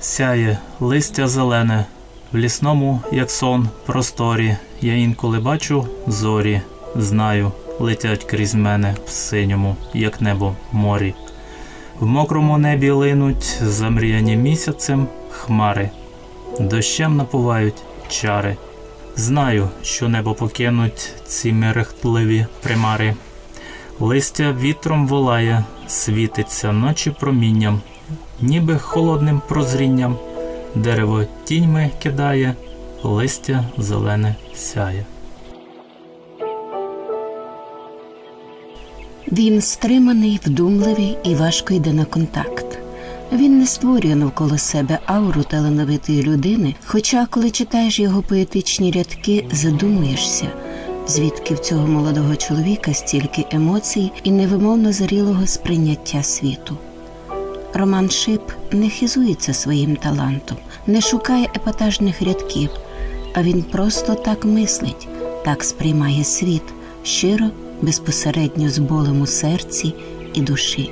Сяє листя зелене, в лісному, як сон, просторі. Я інколи бачу зорі, знаю, летять крізь мене в синьому, як небо, морі. В мокрому небі линуть, замріяні місяцем, хмари. Дощем напувають чари. Знаю, що небо покинуть ці мерехтливі примари. Листя вітром волає, світиться ночі промінням, ніби холодним прозрінням. Дерево тіньми кидає, листя зелене сяє. Він стриманий, вдумливий і важко йде на контакт. Він не створює навколо себе ауру талановитої людини, хоча, коли читаєш його поетичні рядки, задумуєшся, звідки в цього молодого чоловіка стільки емоцій і невимовно зрілого сприйняття світу. Роман Шип не хизується своїм талантом, не шукає епатажних рядків, а він просто так мислить, так сприймає світ, щиро, безпосередньо з болем у серці і душі.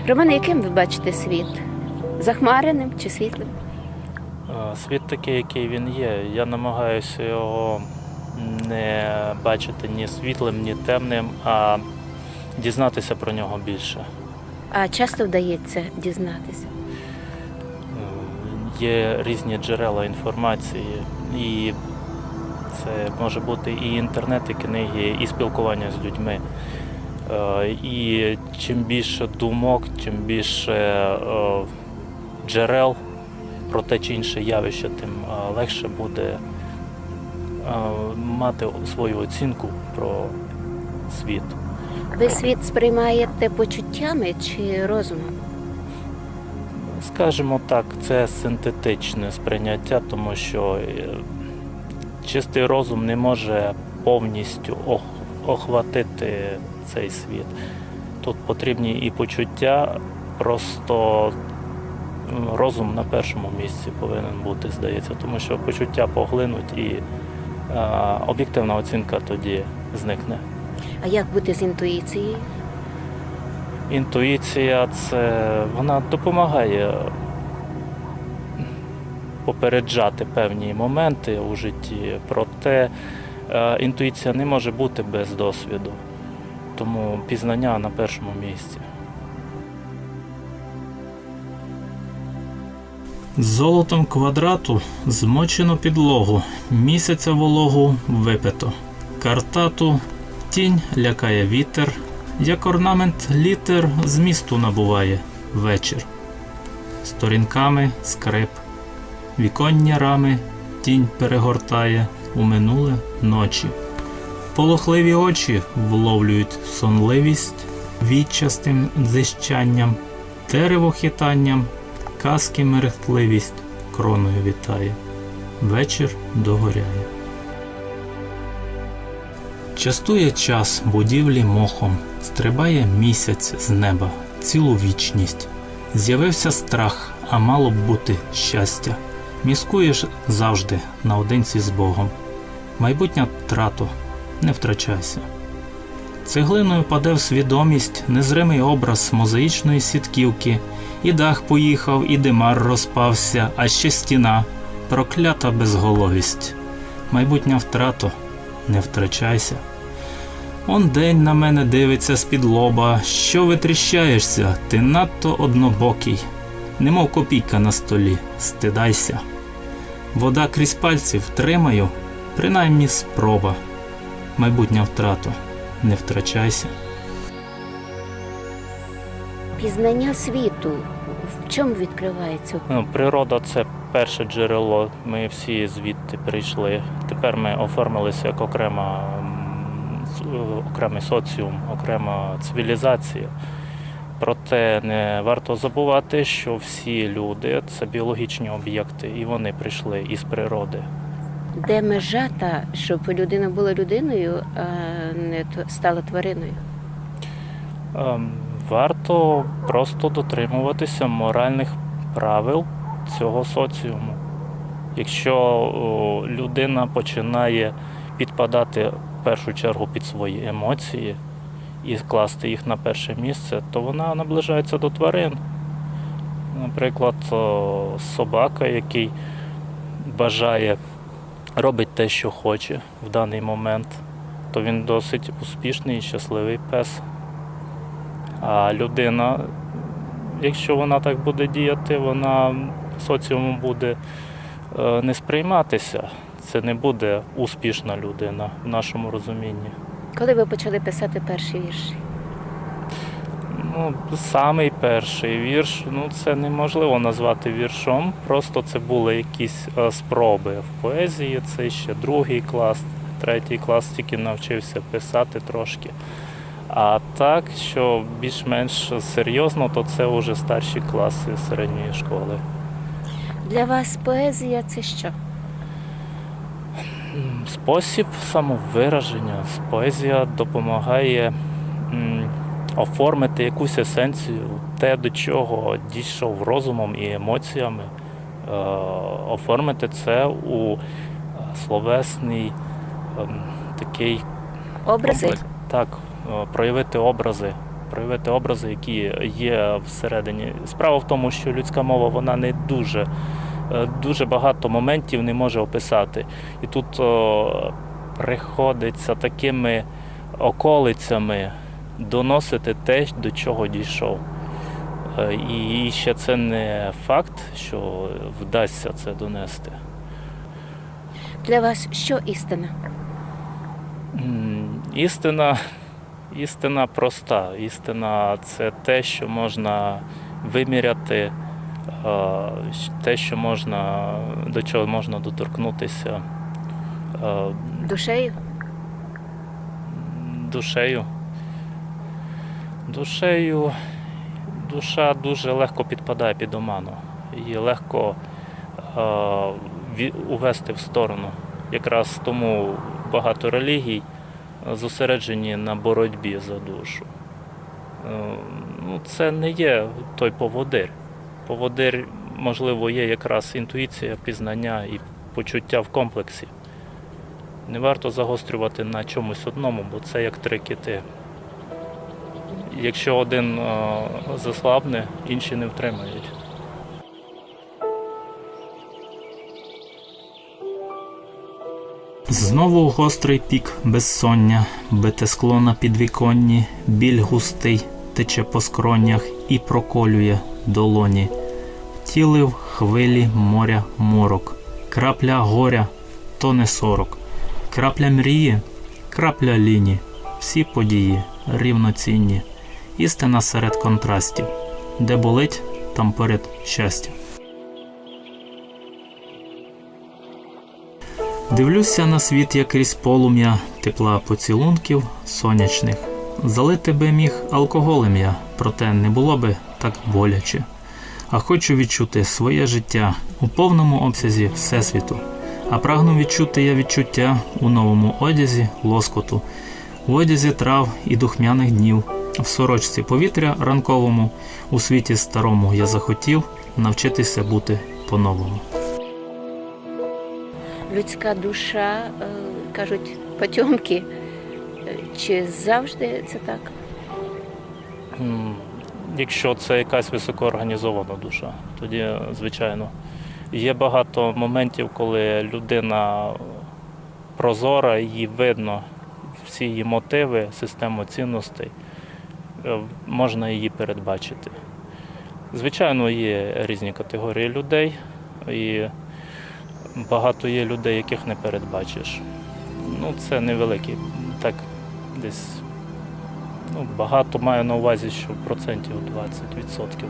Романе, яким ви бачите світ? Захмареним чи світлим? Світ такий, який він є. Я намагаюся його не бачити ні світлим, ні темним, а дізнатися про нього більше. А часто вдається дізнатися? Є різні джерела інформації, і це може бути і інтернет, і книги, і спілкування з людьми. І чим більше думок, чим більше джерел про те чи інше явище, тим легше буде мати свою оцінку про світ. Ви світ сприймаєте почуттями чи розумом? Скажімо так, це синтетичне сприйняття, тому що чистий розум не може повністю охватити цей світ. Тут потрібні і почуття, просто розум на першому місці повинен бути, здається, тому що почуття поглинуть і об'єктивна оцінка тоді зникне. А як бути з інтуїцією? Інтуїція вона допомагає попереджати певні моменти у житті, проте інтуїція не може бути без досвіду, тому пізнання на першому місці. Золотом квадрату змочено підлогу, місяця вологу випито. Картату тінь лякає вітер, як орнамент літер змісту набуває вечір. Сторінками скрип, віконні рами тінь перегортає у минуле ночі. Полохливі очі вловлюють сонливість відчастим дзищанням, дерево хитанням, казки мерехтливість кроною вітає. Вечір догоряє. Частує час будівлі мохом, стрибає місяць з неба, цілу вічність. З'явився страх, а мало б бути щастя. Міскуєш завжди наодинці з Богом. Майбутня трато, не втрачайся. Цеглиною паде в свідомість незримий образ мозаїчної сітківки. І дах поїхав, і димар розпався, а ще стіна, проклята безголовість. Майбутня втрато, не втрачайся. Он день на мене дивиться з-під лоба. Що витріщаєшся? Ти надто однобокий. Немов копійка на столі, стидайся. Вода крізь пальці втримаю, принаймні спроба. Майбутня втрато, не втрачайся. Пізнання світу в чому відкривається? Природа – це перше джерело. Ми всі звідти прийшли. Тепер ми оформилися як окремий соціум, окрема цивілізація. Проте не варто забувати, що всі люди – це біологічні об'єкти, і вони прийшли із природи. Де межа та, щоб людина була людиною, а не стала твариною? Варто просто дотримуватися моральних правил цього соціуму. Якщо людина починає підпадати в першу чергу під свої емоції, і класти їх на перше місце, то вона наближається до тварин. Наприклад, собака, який бажає, робить те, що хоче в даний момент, то він досить успішний і щасливий пес. А людина, якщо вона так буде діяти, вона соціумом буде не сприйматися. Це не буде успішна людина в нашому розумінні. Коли ви почали писати перші вірші? Самий перший вірш, це неможливо назвати віршом, просто це були якісь спроби в поезії, це ще 2-й клас, 3-й клас тільки навчився писати трошки. А так, що більш-менш серйозно, то це вже старші класи середньої школи. Для вас поезія – це що? Спосіб самовираження. Поезія допомагає оформити якусь есенцію, те, до чого дійшов розумом і емоціями, оформити це у словесний такий Образи? Так, проявити образи, які є всередині. Справа в тому, що людська мова, вона не дуже багато моментів не може описати. І тут приходиться такими околицями доносити те, до чого дійшов. І ще це не факт, що вдасться це донести. Для вас що істина? Істина проста. Істина – це те, що можна виміряти, до чого можна доторкнутися. Душею? Душею. Душа дуже легко підпадає під оману. Її легко увести в сторону. Якраз тому багато релігій зосереджені на боротьбі за душу. Це не є той поводир. Поводир, можливо, є якраз інтуїція, пізнання і почуття в комплексі. Не варто загострювати на чомусь одному, бо це як 3 кити. Якщо один заслабне, інші не втримають. Знову гострий пік безсоння, бите скло на підвіконні, біль густий тече по скронях і проколює долоні. Втілив хвилі моря морок, крапля горя – то не 40, крапля мрії – крапля ліні, всі події рівноцінні. Істина серед контрастів, де болить, там перед щастя. Дивлюся на світ, як крізь полум'я, тепла поцілунків сонячних. Залити би міг алкоголем я, проте не було би так боляче. А хочу відчути своє життя у повному обсязі Всесвіту. А прагну відчути я відчуття у новому одязі лоскоту, у одязі трав і духмяних днів, в сорочці повітря ранковому, у світі старому я захотів навчитися бути по-новому. Людська душа, кажуть, потьомки. Чи завжди це так? Якщо це якась високоорганізована душа, тоді, звичайно. Є багато моментів, коли людина прозора, її видно, всі її мотиви, систему цінностей, можна її передбачити. Звичайно, є різні категорії людей, і багато є людей, яких не передбачиш. Це невеликий, так десь, багато маю на увазі, що процентів 20,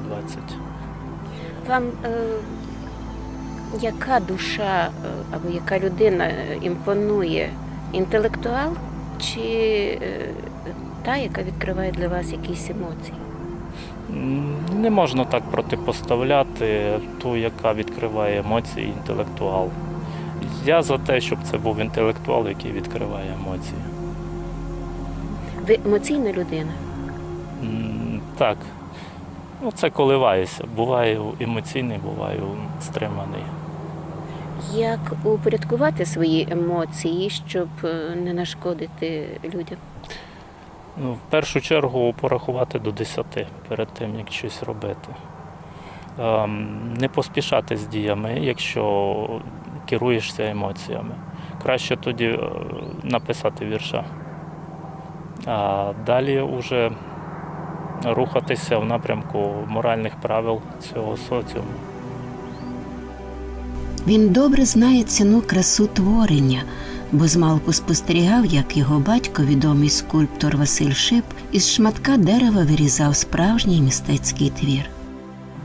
20. Вам яка душа або яка людина імпонує? Інтелектуал чи та, яка відкриває для вас якісь емоції? Не можна так протипоставляти ту, яка відкриває емоції, інтелектуал. Я за те, щоб це був інтелектуал, який відкриває емоції. Ви емоційна людина? Так. Це коливаюся. Буваю емоційний, буваю стриманий. Як упорядкувати свої емоції, щоб не нашкодити людям? В першу чергу порахувати до 10 перед тим, як щось робити. Не поспішати з діями, якщо керуєшся емоціями. Краще тоді написати вірша. А далі вже рухатися в напрямку моральних правил цього соціуму. Він добре знає ціну красу творення, бо змалку спостерігав, як його батько, відомий скульптор Василь Шип, із шматка дерева вирізав справжній мистецький твір.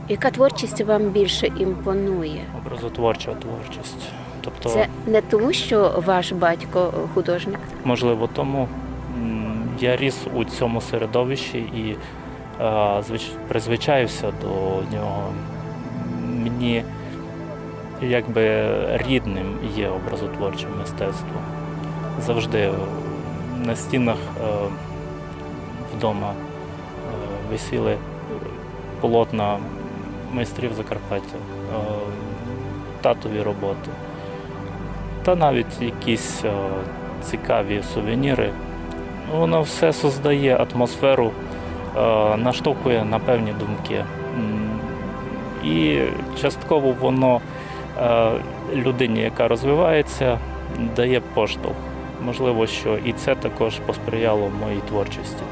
Яка творчість вам більше імпонує? Образотворча творчість. Тобто, Це не тому, що ваш батько художник? можливо, тому я ріс у цьому середовищі і призвичаюся до нього. Мені якби рідним є образотворче мистецтво. Завжди на стінах вдома висіли полотна майстрів Закарпаття, татові роботи. Та навіть якісь цікаві сувеніри. Воно все создає атмосферу, наштовхує на певні думки. І частково воно людині, яка розвивається, дає поштовх. Можливо, що і це також посприяло моїй творчості.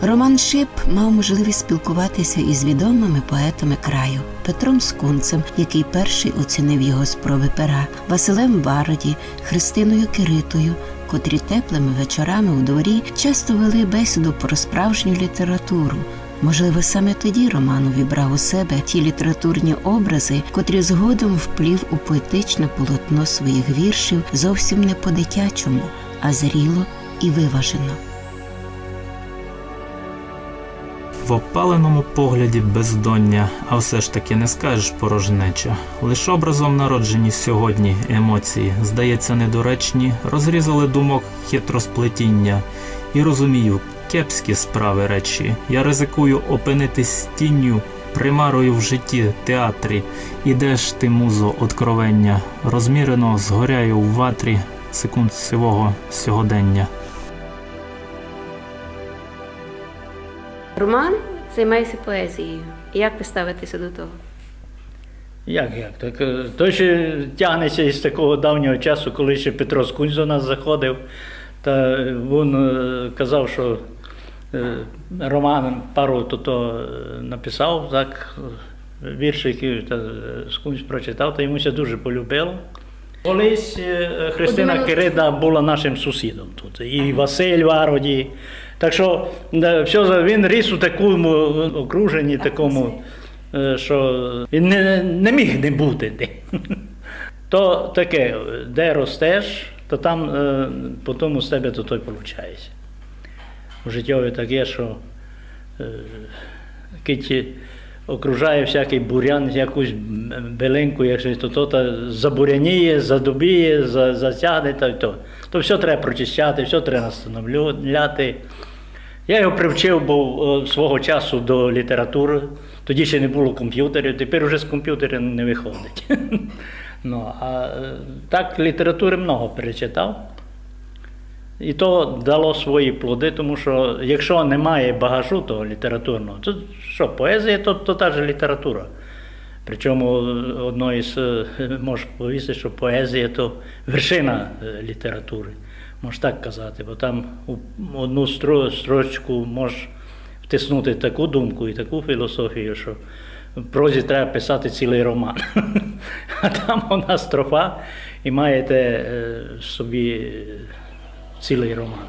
Роман Шип мав можливість спілкуватися із відомими поетами краю Петром Скунцем, який перший оцінив його спроби пера, Василем Вароді, Христиною Киритою, котрі теплими вечорами у дворі часто вели бесіду про справжню літературу. Можливо, саме тоді Роман увібрав у себе ті літературні образи, котрі згодом вплів у поетичне полотно своїх віршів зовсім не по-дитячому, а зріло і виважено. В опаленому погляді бездоння, а все ж таки не скажеш порожнеча. Лиш образом народжені сьогодні емоції, здається, недоречні, розрізали думок хитросплетіння. І розумію, кепські справи речі. Я ризикую опинитись тінню, примарою в житті, театрі. Ідеш ти, музо, откровення, розмірено згоряю в ватрі секунд сивого сьогодення. Роман займається поезією. Як ви ставитеся до того? Як? Так, то ще тягнеться із такого давнього часу, коли ще Петро Скунць до нас заходив, та він казав, що Роман пару написав, так, віршиків, та Скунць прочитав, та йомуся дуже полюбило. Колись Христина Кирита була нашим сусідом тут, і Василь Вароді. Так що він ріс у такому окруженні, такому, що він не міг не бути. То таке, де ростеш, то там потім з тебе то той виходить. У життєві таке, що кить окружає всякий бурян, якусь белинку, якщо то забуряніє, задубіє, затягне, то все треба прочищати, все треба настановляти. Я його привчив, бо свого часу до літератури, тоді ще не було комп'ютерів, тепер вже з комп'ютера не виходить. А так літератури много перечитав. І то дало свої плоди, тому що якщо немає багажу того літературного, то що, поезія то та ж література. Причому одно із, можеш повісти, що поезія то вершина літератури. Можеш так казати, бо там у одну строчку можеш втиснути таку думку і таку філософію, що в прозі треба писати цілий роман. А там у нас строфа і маєте собі цілий роман.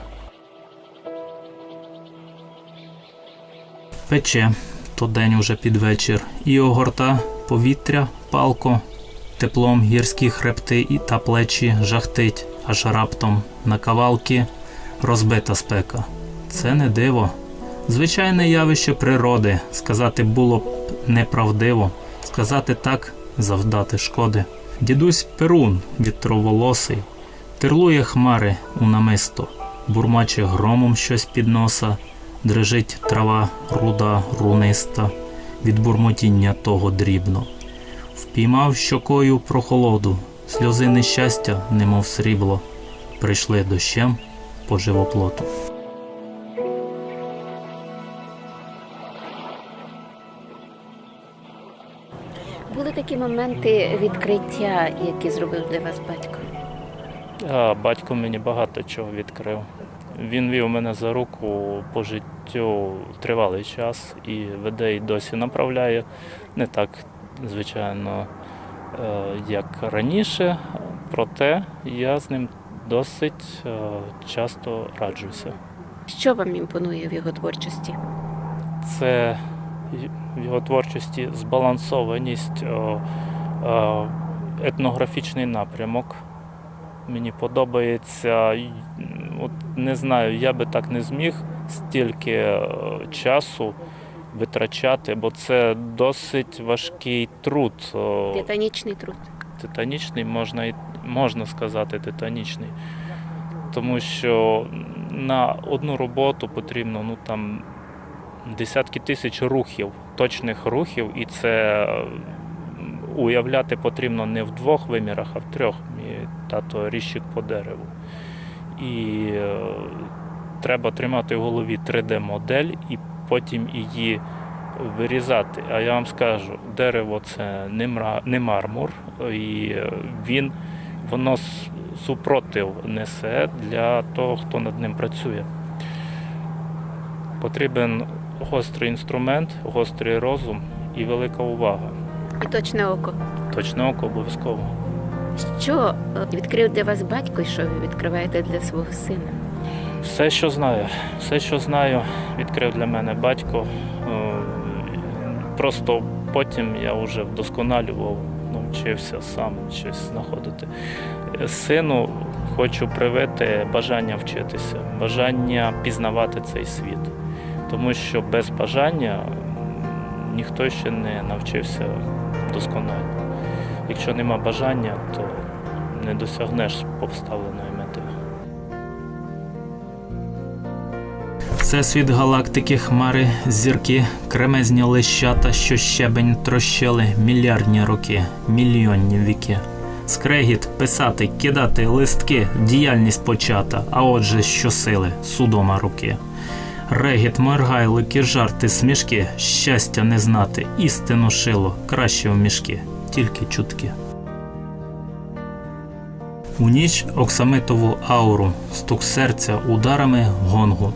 Пече, то день уже під вечір, і огорта повітря, палко, теплом гірські хребти та плечі жахтить, аж раптом на кавалки розбита спека. Це не диво. Звичайне явище природи. Сказати було б неправдиво, сказати так – завдати шкоди. Дідусь Перун, вітроволосий, тирлує хмари у намисто, бурмаче громом щось під носа, дрижить трава руда, руниста, від бурмотіння того дрібно. Впіймав щокою прохолоду, сльози нещастя, немов срібло, прийшли дощем по живоплоту. такі моменти відкриття, які зробив для вас батько? Батько мені багато чого відкрив. Він вів мене за руку по життю тривалий час і веде і досі направляє. Не так, звичайно, як раніше, проте я з ним досить часто раджуся. Що вам імпонує в його творчості? Це в його творчості збалансованість, етнографічний напрямок. Мені подобається, от не знаю, я би так не зміг стільки часу витрачати, бо це досить важкий труд. Титанічний труд. Титанічний, можна сказати, титанічний. Тому що на одну роботу потрібно десятки тисяч рухів, точних рухів, і це уявляти потрібно не в 2 вимірах, а в 3. Мій тато різчик по дереву. І треба тримати в голові 3D-модель і потім її вирізати. А я вам скажу, дерево – це не мармур, і воно супротив несе для того, хто над ним працює. Потрібен гострий інструмент, гострий розум і велика увага. І точне око. Точне око обов'язково. Що відкрив для вас батько і що ви відкриваєте для свого сина? Все, що знаю, відкрив для мене батько. Просто потім я вже вдосконалював, навчився сам щось знаходити. Сину хочу привити бажання вчитися, бажання пізнавати цей світ. Тому що без бажання ніхто ще не навчився досконально. Якщо нема бажання, то не досягнеш поставленої мети. Всесвіт галактики, хмари, зірки, кремезні лищата, що щебень трощили мільярдні роки, мільйонні віки. Скрегіт, писати, кидати листки, діяльність почата, а отже щосили, судома руки. Регіт, моргайлики, жарти, смішки, щастя не знати, істину шило, краще в мішки, тільки чутки. У ніч оксамитову ауру, стук серця ударами гонгу.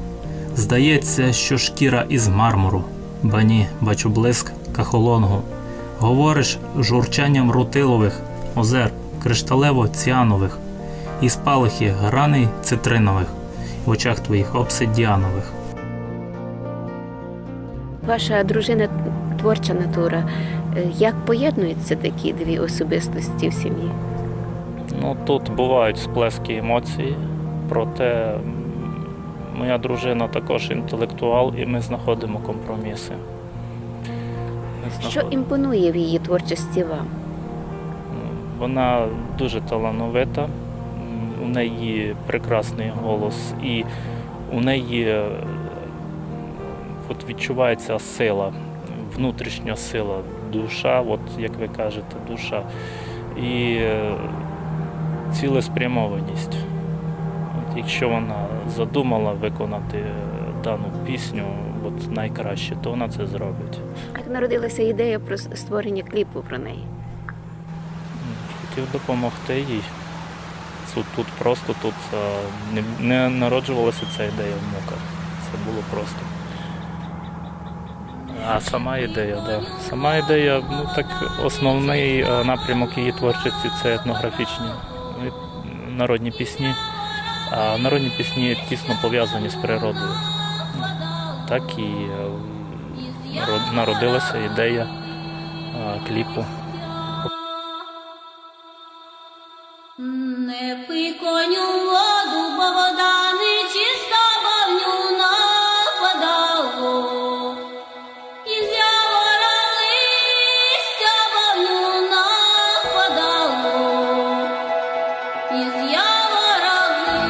Здається, що шкіра із мармуру, ба ні, бачу блиск кахолонгу. Говориш журчанням рутилових озер, кришталево-ціанових, і спалахи граней цитринових, в очах твоїх обсидіанових. Ваша дружина – творча натура. Як поєднуються такі дві особистості в сім'ї? Тут бувають сплески емоцій, проте моя дружина також інтелектуал, і ми знаходимо компроміси. Що імпонує в її творчості вам? Вона дуже талановита, у неї прекрасний голос, і у неї відчувається сила, внутрішня сила, душа, як ви кажете, душа, і цілеспрямованість. Якщо вона задумала виконати дану пісню найкраще, то вона це зробить. Як народилася ідея про створення кліпу про неї? Хотів допомогти їй. Тут не народжувалася ця ідея в муках. Це було просто. А сама ідея, основний напрямок її творчості – це етнографічні народні пісні. А народні пісні тісно пов'язані з природою. Так і народилася ідея кліпу. Не пий коню воду, бо вода нечиста, вогню нападало. Із явора листя вогню нападало. Із явора листя.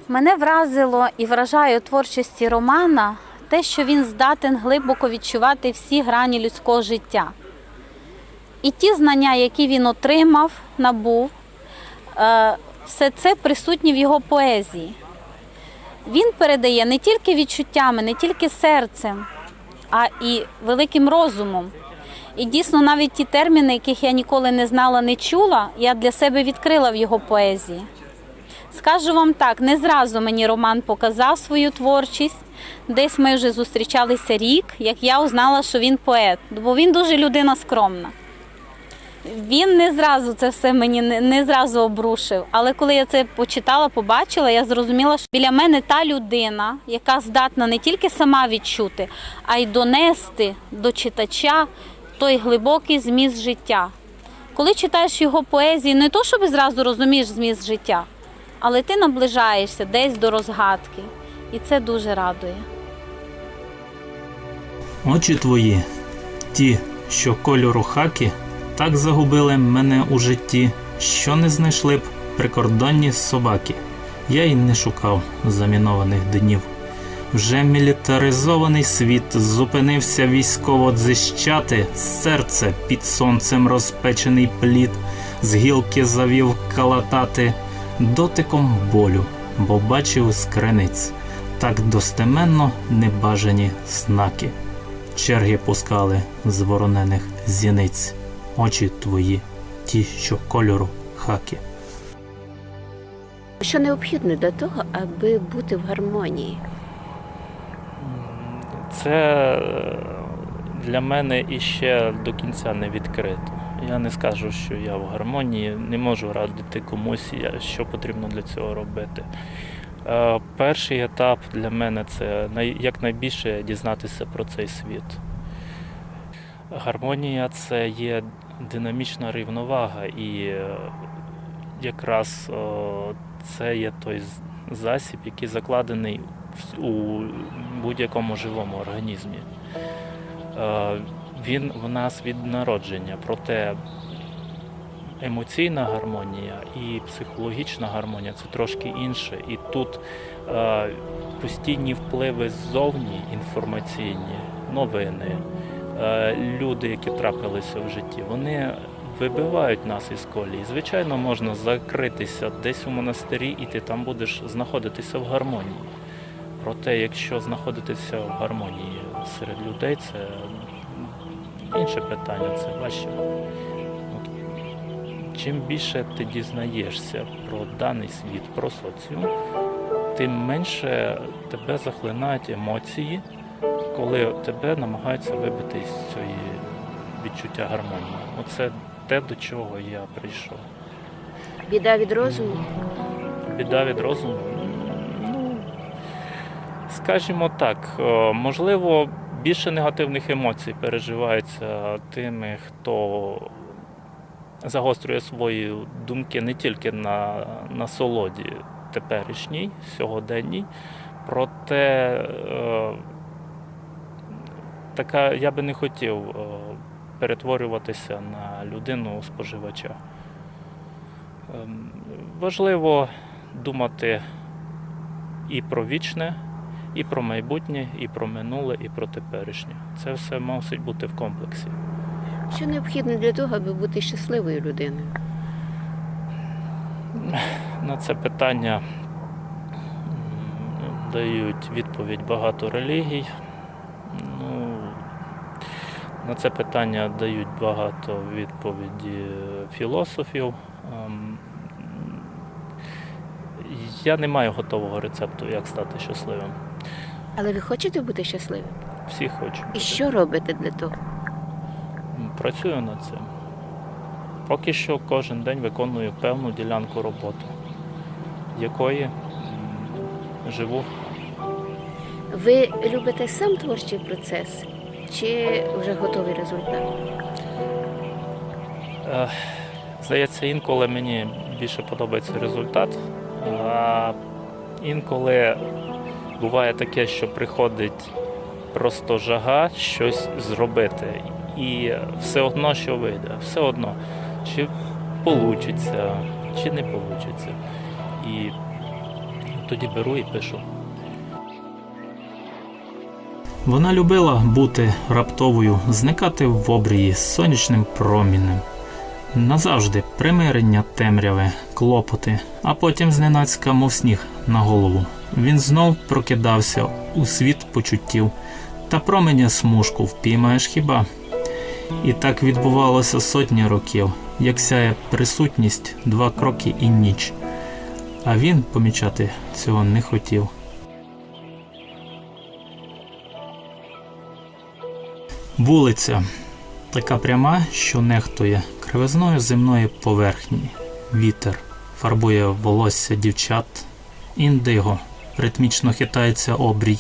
Мене вразило і вражає у творчості Романа те, що він здатен глибоко відчувати всі грані людського життя. І ті знання, які він отримав, набув, все це присутнє в його поезії. Він передає не тільки відчуттями, не тільки серцем, а і великим розумом. І дійсно навіть ті терміни, яких я ніколи не знала, не чула, я для себе відкрила в його поезії. Скажу вам так, не зразу мені Роман показав свою творчість. Десь ми вже зустрічалися рік, як я узнала, що він поет, бо він дуже людина скромна. Він не зразу це все мені не зразу обрушив, але коли я це почитала, побачила, я зрозуміла, що біля мене та людина, яка здатна не тільки сама відчути, а й донести до читача той глибокий зміст життя. Коли читаєш його поезії, не то, щоб зразу розумієш зміст життя, але ти наближаєшся десь до розгадки, і це дуже радує. Очі твої, ті, що кольору хакі, так загубили мене у житті, що не знайшли б прикордонні собаки. Я й не шукав замінованих днів. Вже мілітаризований світ зупинився військово дзищати, серце під сонцем розпечений плід, з гілки завів калатати, дотиком болю, бо бачив з криниць так достеменно небажані знаки. Черги пускали з воронених зіниць. Очі твої, ті, що кольору хакі. Що необхідно для того, аби бути в гармонії? Це для мене іще до кінця не відкрито. Я не скажу, що я в гармонії, не можу радити комусь, що потрібно для цього робити. Перший етап для мене – це якнайбільше дізнатися про цей світ. Гармонія – це є динамічна рівновага, і якраз це є той засіб, який закладений у будь-якому живому організмі. Він в нас від народження, проте емоційна гармонія і психологічна гармонія – це трошки інше. І тут постійні впливи ззовні, інформаційні, новини, люди, які трапилися в житті, вони вибивають нас із колії. Звичайно, можна закритися десь у монастирі, і ти там будеш знаходитися в гармонії. Проте, якщо знаходитися в гармонії серед людей, це інше питання, це важче. Чим більше ти дізнаєшся про даний світ, про соціум, тим менше тебе захлинають емоції, коли тебе намагаються вибити з цієї відчуття гармонії. Оце те, до чого я прийшов. Біда від розуму? Біда від розуму? Ну, скажімо так, можливо, більше негативних емоцій переживається тими, хто загострює свої думки не тільки на насолоді теперішній, сьогоденній, проте я би не хотів перетворюватися на людину-споживача. Важливо думати і про вічне, і про майбутнє, і про минуле, і про теперішнє. Це все мусить бути в комплексі. Що необхідно для того, аби бути щасливою людиною? На це питання дають відповідь багато релігій. На це питання дають багато відповіді філософів. Я не маю готового рецепту, як стати щасливим. Але ви хочете бути щасливим? Всі хочуть. І що робите для того? Працюю над цим. Поки що кожен день виконую певну ділянку роботи, якої живу. Ви любите сам творчий процес чи вже готовий результат? Здається, інколи мені більше подобається результат, а інколи буває таке, що приходить просто жага щось зробити. І все одно, що вийде, все одно, чи вийде, чи не вийде. І тоді беру і пишу. Вона любила бути раптовою, зникати в обрії з сонячним промінем. Назавжди примирення темряви, клопоти, а потім зненацька, мов сніг, на голову. Він знов прокидався у світ почуттів. Та променя смужку впіймаєш хіба? І так відбувалося сотні років, як сяє присутність 2 кроки і ніч. А він помічати цього не хотів. Вулиця. Така пряма, що нехтує кривизною земної поверхні. Вітер фарбує волосся дівчат. Індиго. Ритмічно хитається обрій.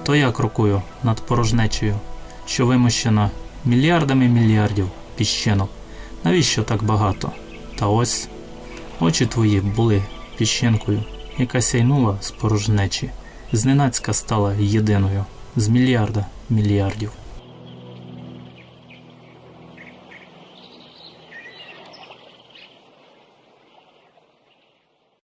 То я крокую над порожнечею, що вимощена мільярдами мільярдів піщинок. Навіщо так багато? Та ось очі твої були піщинкою, яка сяйнула з порожнечі. Зненацька стала єдиною з мільярда мільярдів.